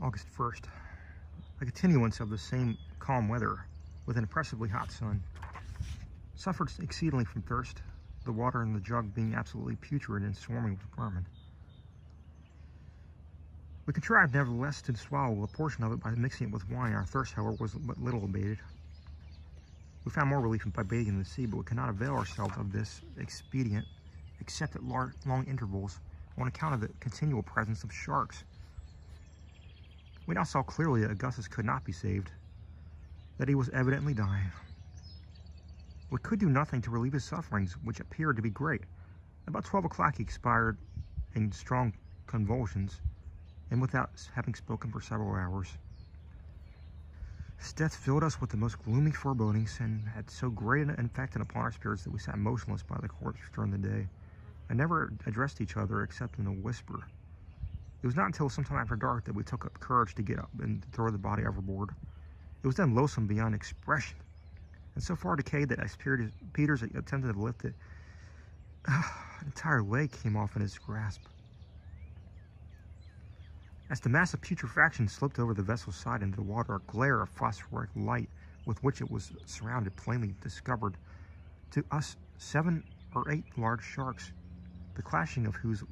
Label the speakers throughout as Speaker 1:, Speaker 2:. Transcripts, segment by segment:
Speaker 1: August 1st. A continuance of the same calm weather with an impressively hot sun. Suffered exceedingly from thirst, the water in the jug being absolutely putrid and swarming with vermin. We contrived, nevertheless, to swallow a portion of it by mixing it with wine. Our thirst, however, was but little abated. We found more relief by bathing in the sea, but we could not avail ourselves of this expedient except at long intervals on account of the continual presence of sharks. We now saw clearly that Augustus could not be saved, that he was evidently dying. We could do nothing to relieve his sufferings, which appeared to be great. About 12 o'clock he expired in strong convulsions, and without having spoken for several hours. His death filled us with the most gloomy forebodings, and had so great an effect upon our spirits that we sat motionless by the corpse during the day, and never addressed each other except in a whisper. It was not until sometime after dark that we took up courage to get up and throw the body overboard. It was then loathsome beyond expression, and so far decayed that as Peters attempted to lift it, an entire leg came off in his grasp. As the mass of putrefaction slipped over the vessel's side into the water, a glare of phosphoric light with which it was surrounded plainly discovered to us 7 or 8 large sharks, the clashing of whose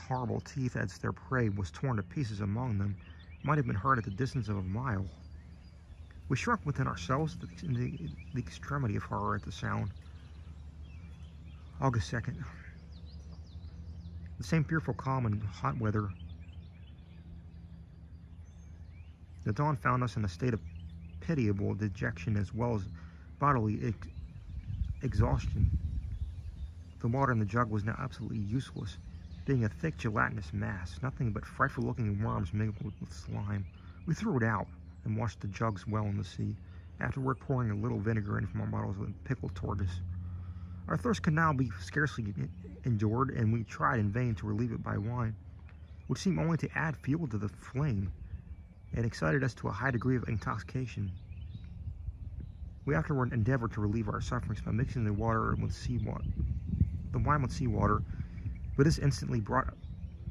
Speaker 1: horrible teeth as their prey was torn to pieces among them might have been heard at the distance of a mile. We shrunk within ourselves in the extremity of horror at the sound. August 2nd. The same fearful calm and hot weather. The dawn found us in a state of pitiable dejection as well as bodily exhaustion. The water in the jug was now absolutely useless, being a thick gelatinous mass, nothing but frightful-looking worms mingled with slime. We threw it out and washed the jugs well in the sea, afterward pouring a little vinegar in from our bottles of pickled tortoise. Our thirst could now be scarcely endured, and we tried in vain to relieve it by wine, which seemed only to add fuel to the flame, and excited us to a high degree of intoxication. We afterward endeavored to relieve our sufferings by mixing the wine with seawater, but this instantly brought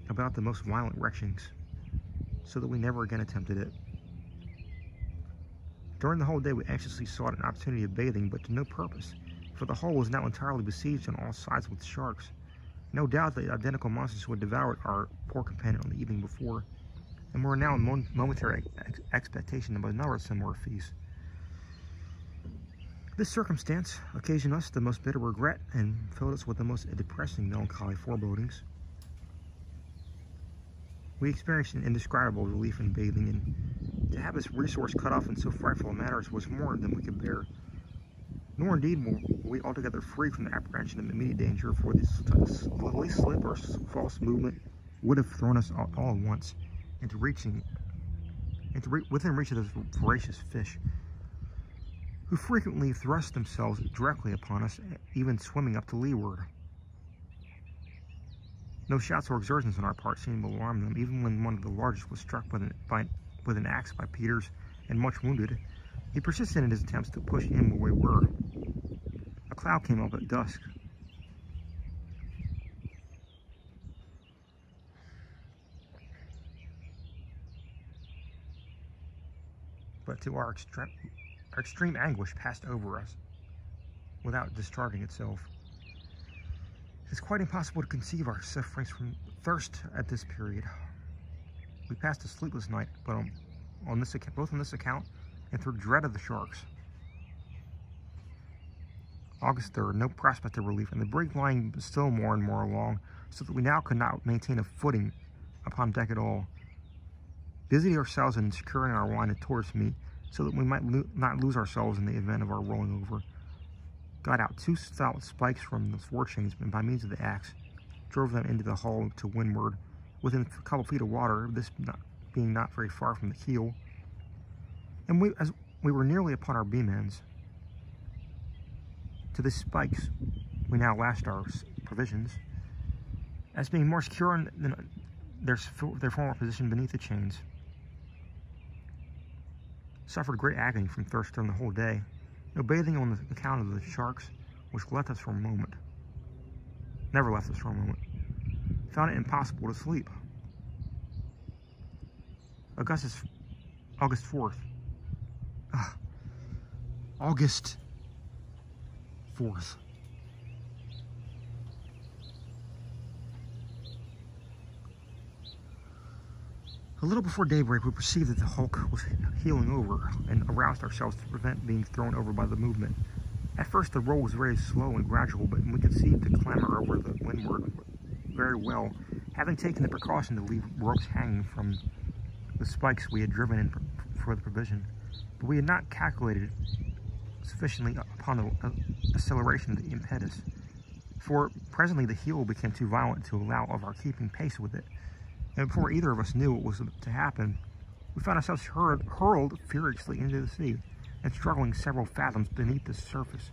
Speaker 1: about the most violent retchings, so that we never again attempted it. During the whole day we anxiously sought an opportunity of bathing, but to no purpose, for the hull was now entirely besieged on all sides with sharks. No doubt the identical monsters who had devoured our poor companion on the evening before, and were now in momentary expectation of another similar feast. This circumstance occasioned us the most bitter regret, and filled us with the most depressing melancholy forebodings. We experienced an indescribable relief in bathing, and to have this resource cut off in so frightful a manner was more than we could bear. Nor indeed were we altogether free from the apprehension of immediate danger, for the least slip or false movement would have thrown us all at once within reach of those voracious fish, who frequently thrust themselves directly upon us, even swimming up to leeward. No shouts or exertions on our part seemed to alarm them, even when one of the largest was struck with an axe by Peters and much wounded. He persisted in his attempts to push in where we were. A cloud came up at dusk. But to our extreme anguish passed over us without discharging itself. It is quite impossible to conceive our sufferings from thirst at this period. We passed a sleepless night, but both on this account and through dread of the sharks. August 3rd, no prospect of relief, and the brig lying still more and more along, so that we now could not maintain a footing upon deck at all. Busied ourselves in securing our wine and tortoise meat, so that we might not lose ourselves in the event of our rolling over. Got out 2 stout spikes from the forechains, and by means of the axe, drove them into the hull to windward, within a couple feet of water, this being not very far from the keel. And as we were nearly upon our beam ends, to the spikes we now lashed our provisions, as being more secure than their former position beneath the chains. Suffered great agony from thirst during the whole day. No bathing on the account of the sharks, which left us for a moment. Never left us for a moment. Found it impossible to sleep. August 4th. August 4th. A little before daybreak, we perceived that the hulk was heeling over and aroused ourselves to prevent being thrown over by the movement. At first, the roll was very slow and gradual, but we could see the clamber over the windward very well, having taken the precaution to leave ropes hanging from the spikes we had driven in for the provision. But we had not calculated sufficiently upon the acceleration of the impetus, for presently the heel became too violent to allow of our keeping pace with it, and before either of us knew what was to happen, we found ourselves hurled furiously into the sea, and struggling several fathoms beneath the surface,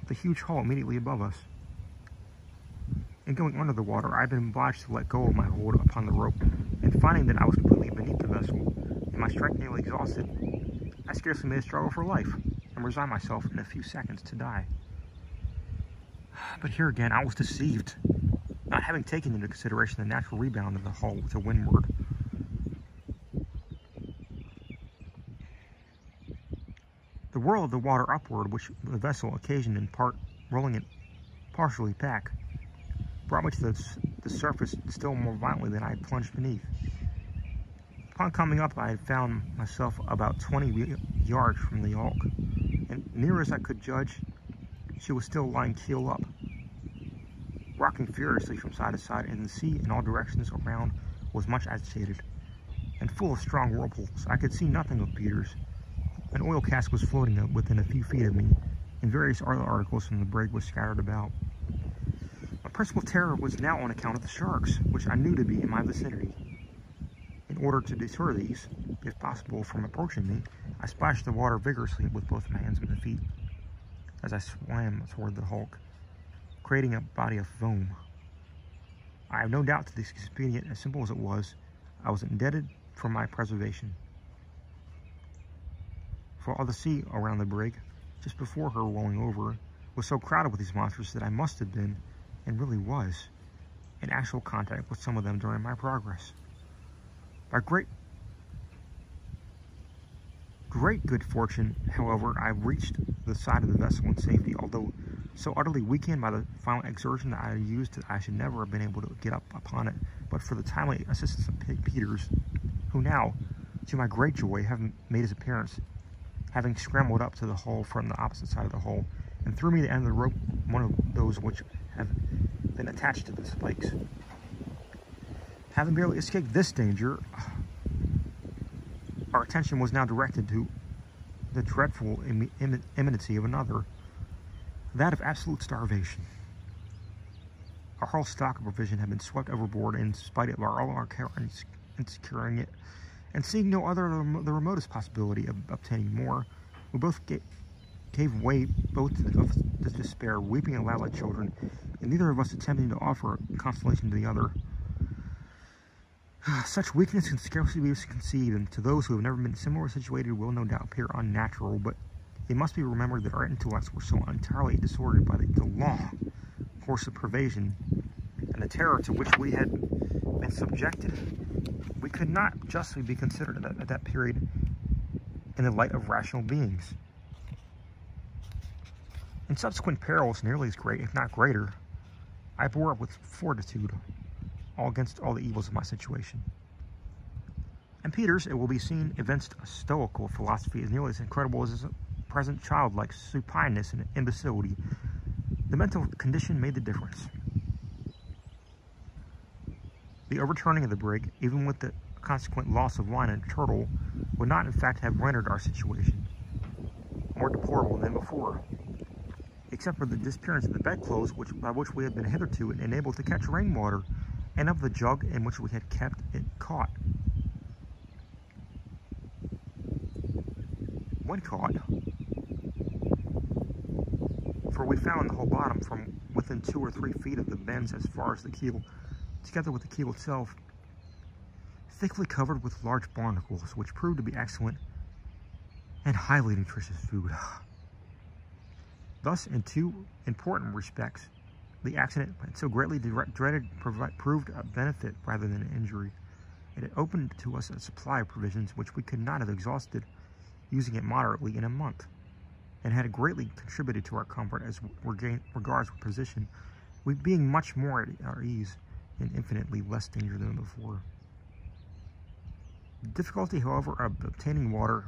Speaker 1: with a huge hull immediately above us. In going under the water, I had been obliged to let go of my hold upon the rope, and finding that I was completely beneath the vessel, and my strength nearly exhausted, I scarcely made a struggle for life, and resigned myself in a few seconds to die. But here again, I was deceived, not having taken into consideration the natural rebound of the hull to windward. The whirl of the water upward, which the vessel occasioned in part rolling it partially back, brought me to the surface still more violently than I had plunged beneath. Upon coming up, I had found myself about 20 yards from the hulk, and near as I could judge, she was still lying keel up, rocking furiously from side to side, and the sea in all directions around was much agitated and full of strong whirlpools. I could see nothing of Peters. An oil cask was floating within a few feet of me, and various other articles from the brig were scattered about. My principal terror was now on account of the sharks, which I knew to be in my vicinity. In order to deter these, if possible, from approaching me, I splashed the water vigorously with both my hands and feet as I swam toward the hulk, creating a body of foam. I have no doubt that this expedient, as simple as it was, I was indebted for my preservation. For all the sea around the brig, just before her rolling over, was so crowded with these monsters that I must have been, and really was, in actual contact with some of them during my progress. By great good fortune, however, I reached the side of the vessel in safety, although so utterly weakened by the violent exertion that I had used that I should never have been able to get up upon it, but for the timely assistance of Peters, who now, to my great joy, made his appearance, having scrambled up to the hull from the opposite side of the hull, and threw me the end of the rope, one of those which have been attached to the spikes. Having barely escaped this danger, our attention was now directed to the dreadful imminency of another, that of absolute starvation. Our whole stock of provision had been swept overboard in spite of all our care in securing it, and seeing no other than the remotest possibility of obtaining more, we both gave way both to the despair, weeping aloud like children, and neither of us attempting to offer consolation to the other. Such weakness can scarcely be conceived, and to those who have never been similarly situated will no doubt appear unnatural, but it must be remembered that our intellects were so entirely disordered by the long course of privation and the terror to which we had been subjected, we could not justly be considered at that period in the light of rational beings. In subsequent perils nearly as great, if not greater, I bore up with fortitude against all the evils of my situation. And Peters, it will be seen, evinced a stoical philosophy as nearly as incredible as his present childlike supineness and imbecility. The mental condition made the difference. The overturning of the brig, even with the consequent loss of wine and turtle, would not in fact have rendered our situation more deplorable than before, except for the disappearance of the bedclothes by which we had been hitherto enabled to catch rainwater, and of the jug in which we had kept it caught. When caught, for we found the whole bottom from within 2 or 3 feet of the bends as far as the keel, together with the keel itself, thickly covered with large barnacles, which proved to be excellent and highly nutritious food. Thus, in 2 important respects, the accident so greatly dreaded proved a benefit rather than an injury. It had opened to us a supply of provisions which we could not have exhausted, using it moderately in a month, and had greatly contributed to our comfort as regards our position, we being much more at our ease and infinitely less danger than before. The difficulty, however, of obtaining water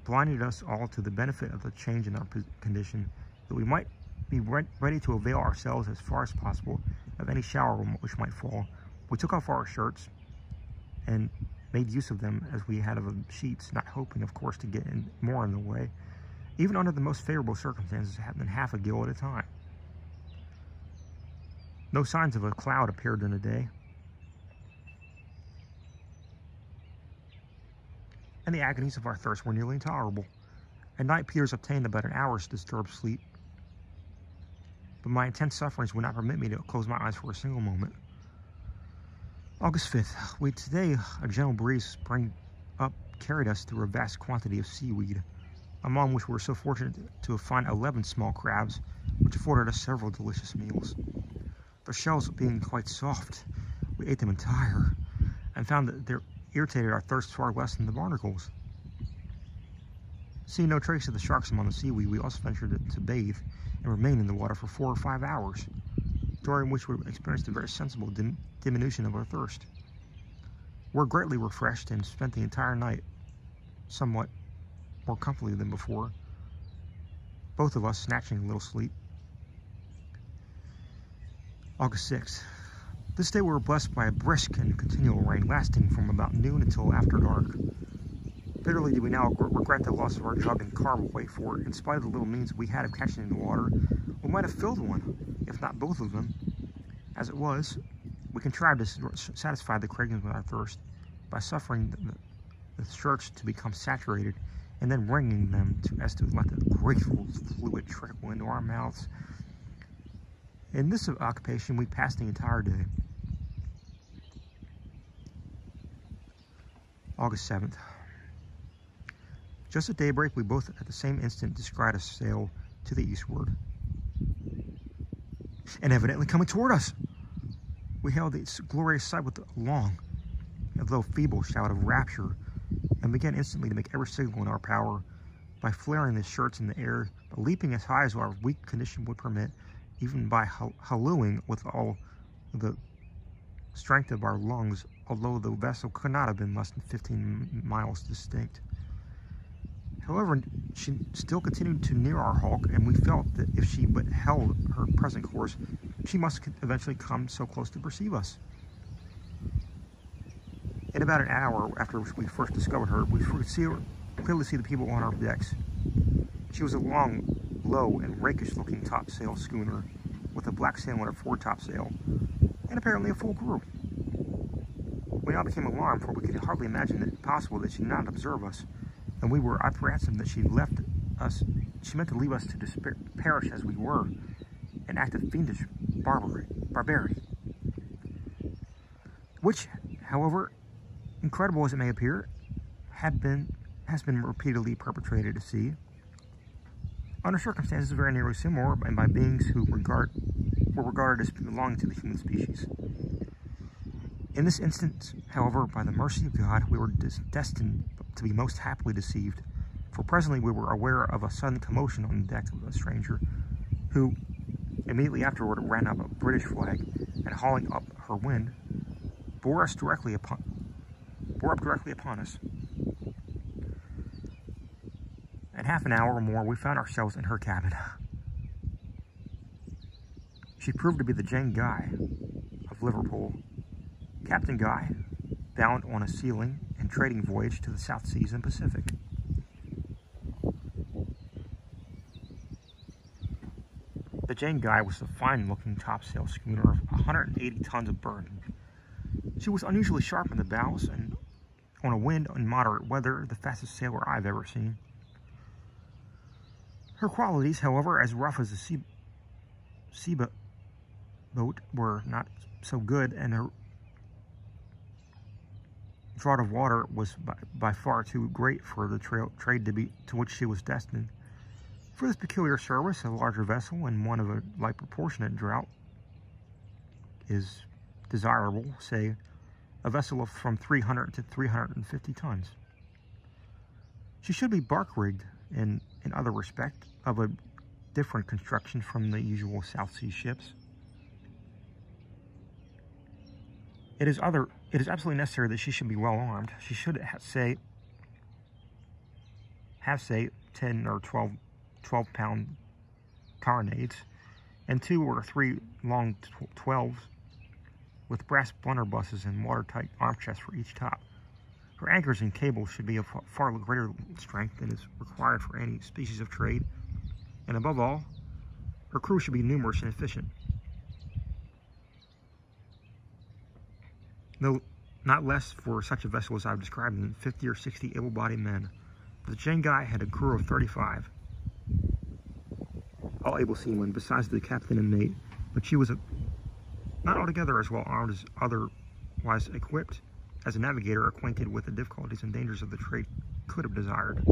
Speaker 1: blinded us all to the benefit of the change in our condition, that we might be ready to avail ourselves as far as possible of any shower which might fall. We took off our shirts and made use of them as we had of the sheets, not hoping, of course, to get more in the way, even under the most favorable circumstances, than half a gill at a time. No signs of a cloud appeared during the day, and the agonies of our thirst were nearly intolerable. At night, Peters obtained about an hour's disturbed sleep, but my intense sufferings would not permit me to close my eyes for a single moment. August 5th. Today, a gentle breeze sprang up carried us through a vast quantity of seaweed, among which we were so fortunate to find 11 small crabs, which afforded us several delicious meals. Their shells being quite soft, we ate them entire, and found that they irritated our thirst far less than the barnacles. Seeing no trace of the sharks among the seaweed, we also ventured to bathe and remain in the water for 4 or 5 hours, during which we experienced a very sensible diminution of our thirst. We were greatly refreshed and spent the entire night somewhat more comfortably than before, both of us snatching a little sleep. August 6th. This day we were blessed by a brisk and continual rain lasting from about noon until after dark. Bitterly do we now regret the loss of our jug and carve away, for in spite of the little means we had of catching the water, we might have filled one, if not both of them. As it was, we contrived to satisfy the cravings with our thirst by suffering the shirts to become saturated and then wringing them as to let the grateful fluid trickle into our mouths. In this occupation, we passed the entire day. August 7th. Just at daybreak, we both at the same instant descried a sail to the eastward, and evidently coming toward us. We hailed this glorious sight with a long, although feeble shout of rapture, and began instantly to make every signal in our power by flaring the shirts in the air, by leaping as high as our weak condition would permit, even by hallooing with all the strength of our lungs, although the vessel could not have been less than 15 miles distinct. However, she still continued to near our hulk, and we felt that if she but held her present course, she must eventually come so close to perceive us. In about an hour after we first discovered her, we could clearly see the people on our decks. She was a long, low, and rakish-looking topsail schooner with a black sail on her foretopsail, and apparently a full crew. We now became alarmed, for we could hardly imagine it possible that she did not observe us, and we were apprehensive that she meant to leave us to perish as we were, an act of fiendish barbarity, which, however incredible as it may appear, has been repeatedly perpetrated at sea, under circumstances very nearly similar, and by beings who were regarded as belonging to the human species. In this instance, however, by the mercy of God, we were destined to be most happily deceived, for presently we were aware of a sudden commotion on the deck of a stranger, who immediately afterward ran up a British flag, and hauling up her wind, bore up directly upon us. In half an hour or more, we found ourselves in her cabin. She proved to be the Jane Guy of Liverpool, Captain Guy, bound on a sealing and trading voyage to the South Seas and Pacific. The Jane Guy was a fine-looking topsail schooner of 180 tons of burden. She was unusually sharp in the bows, and on a wind in moderate weather, the fastest sailor I've ever seen. Her qualities, however, as rough as a boat, were not so good, and her draught of water was by far too great for the trade to which she was destined. For this peculiar service, a larger vessel and one of a like proportionate draught is desirable, say a vessel of from 300 to 350 tons. She should be bark-rigged in other respects, of a different construction from the usual South Sea ships. It is absolutely necessary that she should be well armed. She should have, say, 10 or 12-pound carronades, and 2 or 3 long 12s with brass blunderbusses and watertight arm chests for each top. Her anchors and cables should be of far greater strength than is required for any species of trade, and above all, her crew should be numerous and efficient. No, not less for such a vessel as I've described than 50 or 60 able-bodied men. The Shanghai had a crew of 35, all able seamen, besides the captain and mate, but she was not altogether as well armed as otherwise equipped as a navigator acquainted with the difficulties and dangers of the trade could have desired.